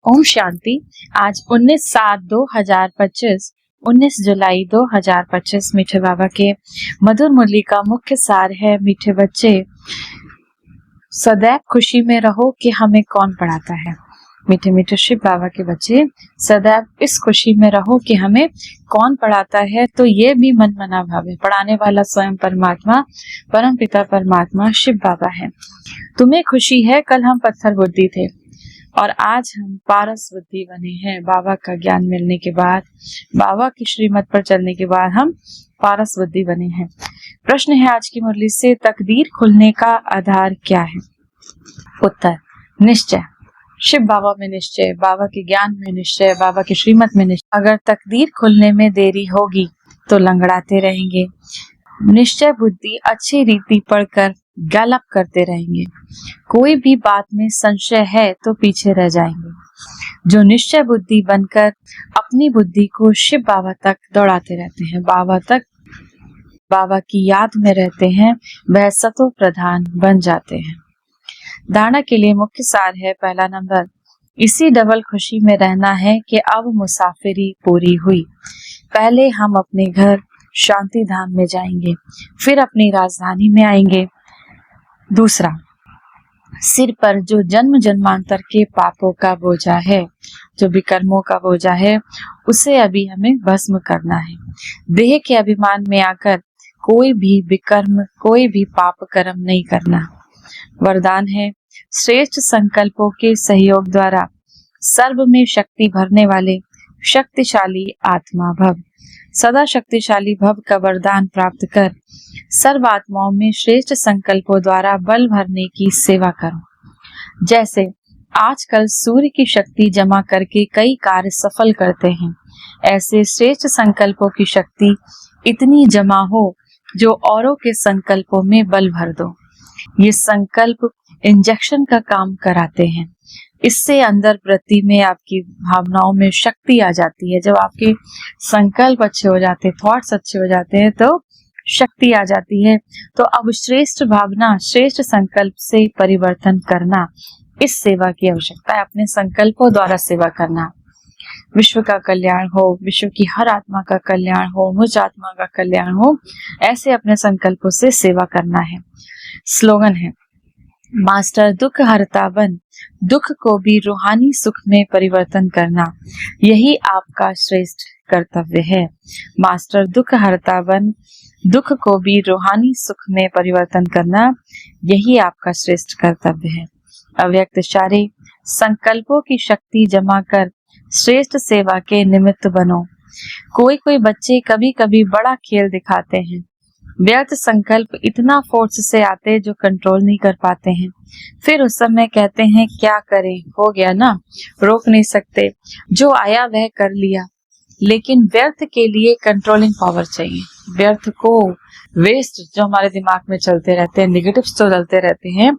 ओम शांति। आज 19/7/2025 19 जुलाई 2025 मीठे बाबा के मधुर मुरली का मुख्य सार है। मीठे बच्चे, सदैव खुशी में रहो कि हमें कौन पढ़ाता है। मीठे मीठे शिव बाबा के बच्चे, सदैव इस खुशी में रहो कि हमें कौन पढ़ाता है। तो ये भी मन मना भाव है। पढ़ाने वाला स्वयं परमात्मा, परम पिता परमात्मा शिव बाबा है। तुम्हें खुशी है, कल हम पत्थर बुद्धि थे और आज हम पारस बुद्धि बने हैं। बाबा का ज्ञान मिलने के बाद, बाबा की श्रीमत पर चलने के बाद हम पारस बुद्धि बने हैं। प्रश्न है आज की मुरली से, तकदीर खुलने का आधार क्या है? उत्तर, निश्चय। शिव बाबा में निश्चय, बाबा के ज्ञान में निश्चय, बाबा की श्रीमत में निश्चय। अगर तकदीर खुलने में देरी होगी तो लंगड़ाते रहेंगे। निश्चय बुद्धि अच्छी रीति पढ़कर गलप करते रहेंगे। कोई भी बात में संशय है तो पीछे रह जाएंगे। जो निश्चय बुद्धि बनकर अपनी बुद्धि को शिव बाबा तक दौड़ाते रहते हैं, बाबा की याद में रहते हैं, वह सतो प्रधान बन जाते हैं। धारणा के लिए मुख्य सार है। पहला नंबर, इसी डबल खुशी में रहना है कि अब मुसाफिरी पूरी हुई। पहले हम अपने घर शांति धाम में जाएंगे, फिर अपनी राजधानी में आएंगे। दूसरा, सिर पर जो जन्म जन्मांतर के पापों का बोझा है, जो विकर्मों का बोझा है, उसे अभी हमें भस्म करना है। देह के अभिमान में आकर कोई भी विकर्म, कोई भी पाप कर्म नहीं करना। वरदान है, श्रेष्ठ संकल्पों के सहयोग द्वारा सर्व में शक्ति भरने वाले शक्तिशाली आत्मा भव। सदा शक्तिशाली भव का वरदान प्राप्त कर सर्व आत्माओं में श्रेष्ठ संकल्पों द्वारा बल भरने की सेवा करो। जैसे आजकल सूर्य की शक्ति जमा करके कई कार्य सफल करते हैं, ऐसे श्रेष्ठ संकल्पों की शक्ति इतनी जमा हो जो औरों के संकल्पों में बल भर दो। ये संकल्प इंजेक्शन का काम कराते हैं। इससे अंदर वृत्ति में, आपकी भावनाओं में शक्ति आ जाती है। जब आपके संकल्प अच्छे हो जाते हैं, थॉट्स अच्छे हो जाते हैं, तो शक्ति आ जाती है। तो अब श्रेष्ठ भावना, श्रेष्ठ संकल्प से परिवर्तन करना, इस सेवा की आवश्यकता है। अपने संकल्पों द्वारा सेवा करना। विश्व का कल्याण हो, विश्व की हर आत्मा का कल्याण हो, मुझ आत्मा का कल्याण हो, ऐसे अपने संकल्पों से सेवा करना है। स्लोगन है, मास्टर दुख हरता बन, दुख को भी रूहानी सुख में परिवर्तन करना, यही आपका श्रेष्ठ कर्तव्य है। मास्टर दुख हरता बन, दुख को भी रूहानी सुख में परिवर्तन करना, यही आपका श्रेष्ठ कर्तव्य है। अव्यक्त शारीरिक संकल्पों की शक्ति जमा कर श्रेष्ठ सेवा के निमित्त बनो। कोई कोई बच्चे कभी कभी बड़ा खेल दिखाते हैं। व्यर्थ संकल्प इतना फोर्स से आते जो कंट्रोल नहीं कर पाते हैं। फिर उस समय कहते हैं क्या करें, हो गया ना, रोक नहीं सकते, जो आया वह कर लिया। लेकिन व्यर्थ के लिए कंट्रोलिंग पावर चाहिए। व्यर्थ को, वेस्ट जो हमारे दिमाग में चलते रहते हैं, नेगेटिव्स जो चलते रहते हैं,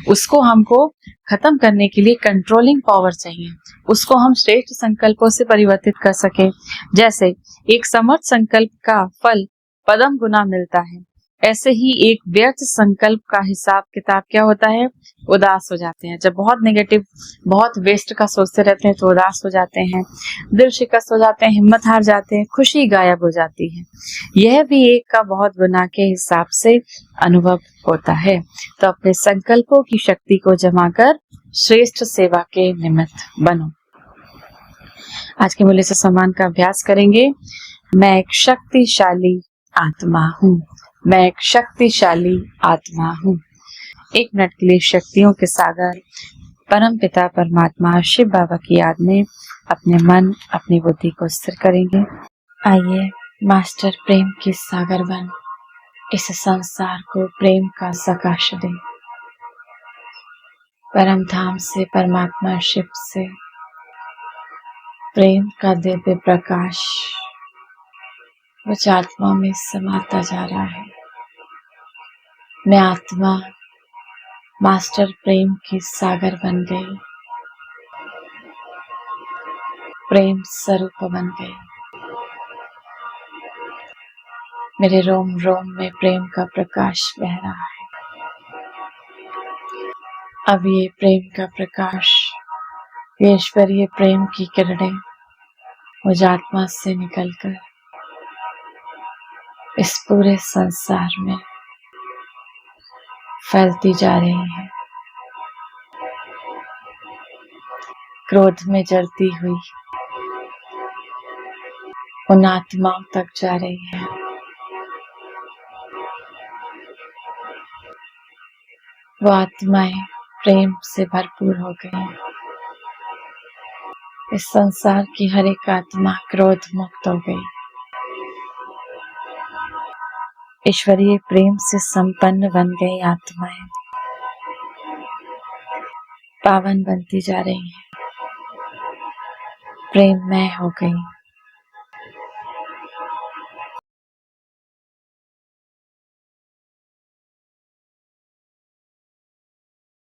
उसको हमको खत्म करने के लिए कंट्रोलिंग पावर चाहिए। उसको हम श्रेष्ठ संकल्पों से परिवर्तित कर सके। जैसे एक समर्थ संकल्प का फल पदम गुना मिलता है, ऐसे ही एक व्यर्थ संकल्प का हिसाब किताब क्या होता है? उदास हो जाते हैं। जब बहुत नेगेटिव, बहुत वेस्ट का सोचते रहते हैं तो उदास हो जाते हैं, दिल शिकस्त हो जाते हैं, हिम्मत हार जाते हैं, खुशी गायब हो जाती है। यह भी एक का बहुत गुना के हिसाब से अनुभव होता है। तो अपने संकल्पों की शक्ति को जमा कर श्रेष्ठ सेवा के निमित्त बनो। आज के मूल्य से सम्मान का अभ्यास करेंगे। मैं एक शक्तिशाली आत्मा हूँ। मैं एक शक्तिशाली आत्मा हूँ। 1 मिनट के लिए शक्तियों के सागर परम पिता परमात्मा शिव बाबा की याद में अपने मन, अपनी बुद्धि को स्थिर करेंगे। आइए मास्टर प्रेम के सागर बन इस संसार को प्रेम का सकाश दे। परम धाम से, परमात्मा शिव से प्रेम का दिव्य प्रकाश मुझ आत्मा में समाता जा रहा है। मैं आत्मा मास्टर प्रेम की सागर बन गई, प्रेम स्वरूप बन गई। मेरे रोम रोम में प्रेम का प्रकाश बह रहा है। अब ये प्रेम का प्रकाश ये ईश्वरीय प्रेम की किरणें मुझ आत्मा से निकलकर इस पूरे संसार में फैलती जा रही है। क्रोध में जलती हुई उन आत्माओं तक जा रही है। वो आत्माएं प्रेम से भरपूर हो गई। इस संसार की हर एक आत्मा क्रोध मुक्त हो गई। ईश्वरीय प्रेम से संपन्न बन गई आत्माएं पावन बनती जा रही हैं, प्रेममय हो गई।